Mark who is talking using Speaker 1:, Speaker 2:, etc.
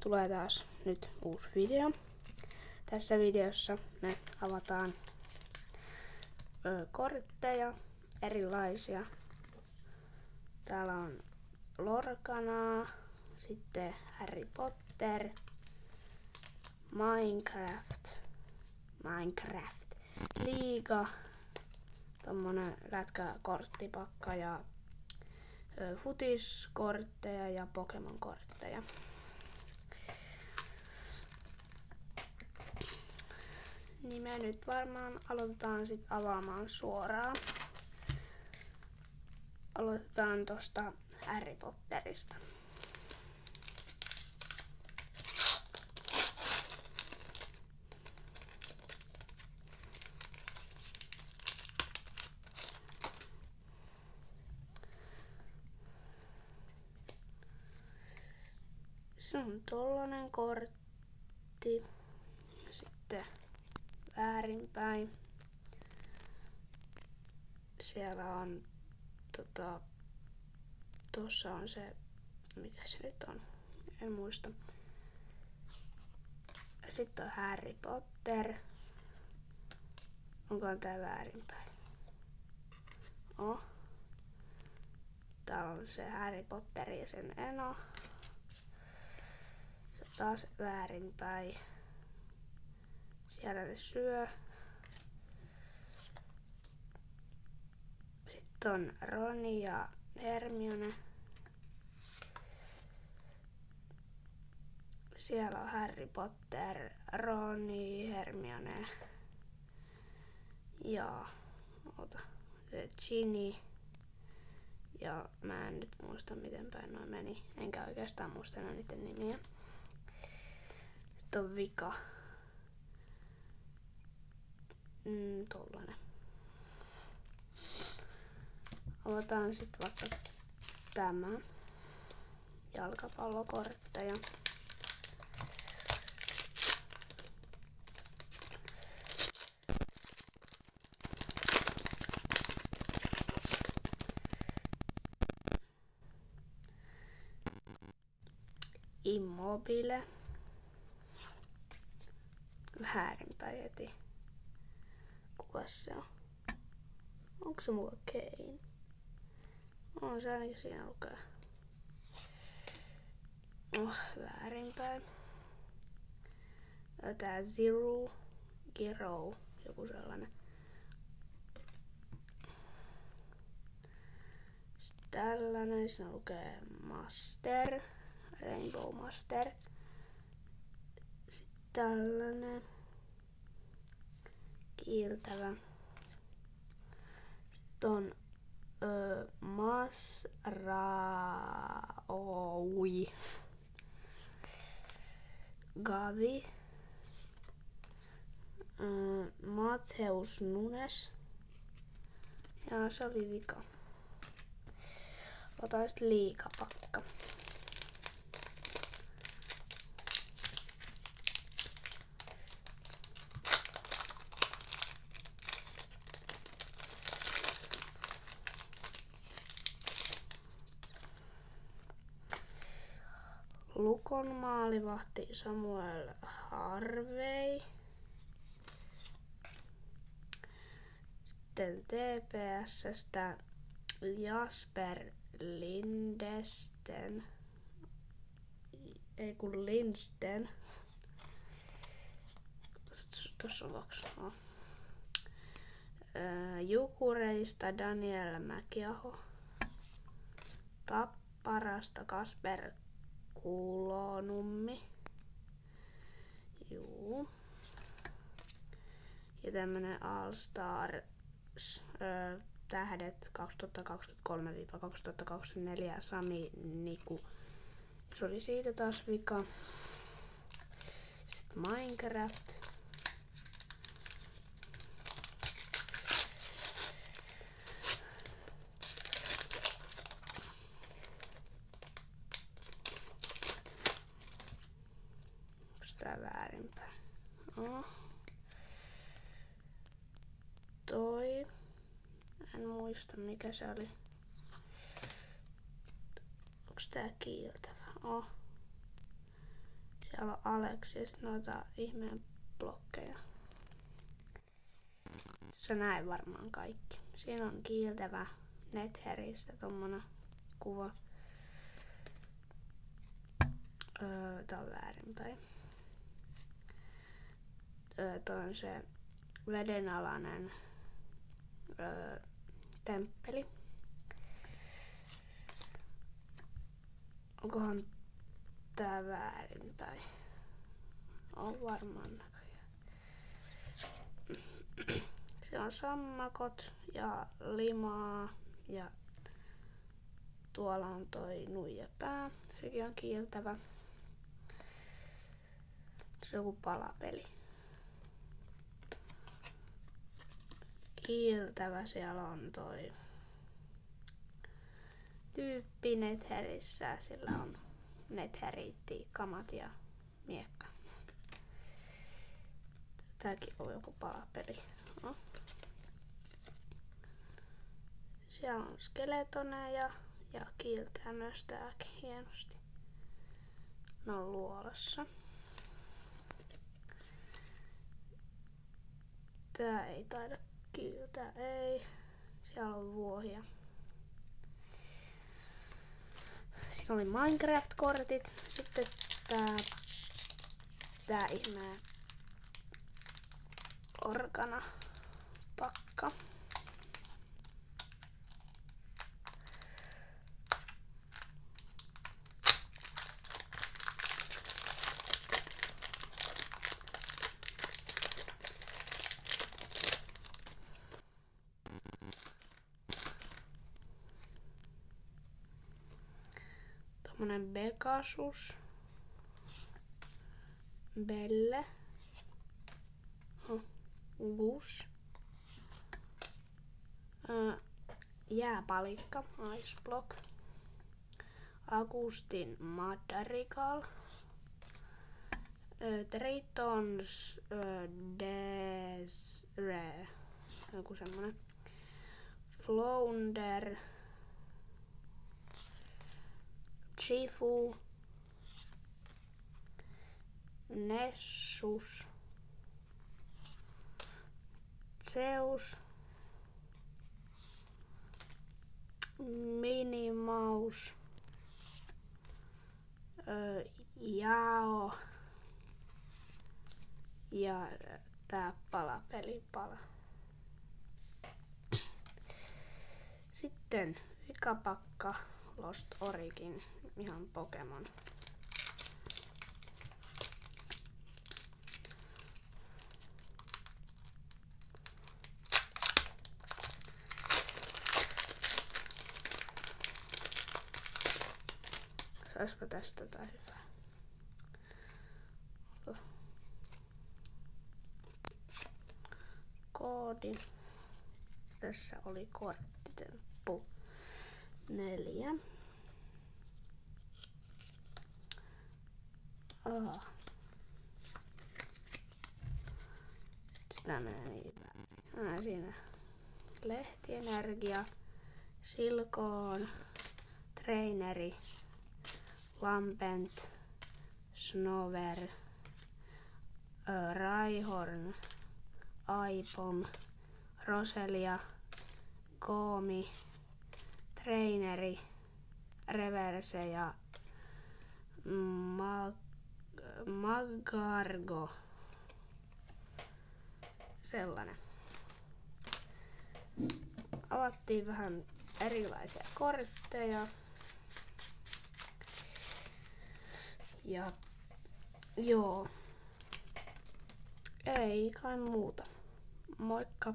Speaker 1: tulee taas nyt uusi video. Tässä videossa me avataan kortteja, erilaisia. Täällä on Lorcanaa, sitten Harry Potter, Minecraft, Liiga, tommonen lätkäkorttipakka ja futiskortteja ja Pokemon-kortteja. Niin me nyt varmaan aloitetaan sit avaamaan suoraan. Aloitetaan tosta Harry Potterista. Se on tollanen kortti. Sitten väärinpäin. Siellä on tossa on se, mikä se nyt on, en muista. Sitten on Harry Potter. Onkohan tää väärinpäin? Oh. Täällä on se Harry Potter ja sen eno. Se taas väärinpäin. Siellä ne syö. Sitten on Ron ja Hermione. Siellä on Harry Potter, Ron, Hermione ja Ginny. Ja mä en nyt muista miten päin noin meni. Enkä oikeastaan muista enää niiden nimiä. Sitten on Vika. Tollanen. Avataan sit vaikka tämä. Jalkapallokortteja. Immobile. Väärinpäin heti. Kukas se on? Onko se muka Kane? On se ainakin siinä lukee. Väärinpäin. Tää Giro, joku sellainen. Sitten tällainen, siinä lukee Master, Rainbow Master. Sitten tällainen. Kiiltävä. Sitten on Masraoui. Gavi. Mateus Nunes. Ja se oli vika. Otan sitten liigapakka. Lukon maalivahti Samuel Harvey. Sitten TPS:stä Jasper Lindsten. Ei kun Lindsten. Tossa on kaksi. Jukureista Daniel Mäkiaho. Tapparasta Kasper Kulonummi. Juu. Ja tämmönen All Stars tähdet 2023-2024 Sami Niku. Se oli siitä taas vika. Sitten Minecraft. Onks tää väärinpäin? Toi. En muista mikä se oli. Onks tää kiiltävä? Siellä on Alex ja sit noita ihmeen blokkeja. Sä näet varmaan kaikki. Siinä on kiiltävä Netheristä tommonen kuva. Tää on väärinpäin. Toi on se vedenalainen temppeli. Onkohan tää väärinpäin? On varmaan näköjään. Siellä on sammakot ja limaa ja tuolla on toi nuijapää. Sekin on kiiltävä. Se on joku palapeli. Kiiltävä siellä on toi tyyppi Netherissä. Sillä on Netheriittikamat ja miekka. Tääkin on joku palapeli. No. Siellä on skeletoneja ja kiiltää myös tääkin hienosti. Ne on luolassa. Tää ei taida kiiltää, ei. Siellä on vuohia. Siinä oli Minecraft-kortit. Sitten tää ihme organa-pakka. Tommonen Pegasus. Belle. Gus. Jääpalikka. Ice Block. Agustin Madrigal. Tritons Desre. Joku semmonen. Flounder. Chifu. Nessus. Zeus. Minimaus. Jao. Ja tää pelipala. Sitten vikapakka Lost Origin, ihan Pokemon. Saisiko tästä jotain hyvää? Koodi. Tässä oli korttitemppu 4. Sitä menee niin vähän. Siinä lehtienergia, silkoon, traineri, lampent, snover, raihorn, aipom, roselia, goomi, traineri, reverse ja Magargo. Sellainen. Avattiin vähän erilaisia kortteja. Ja joo. Ei kai muuta. Moikka!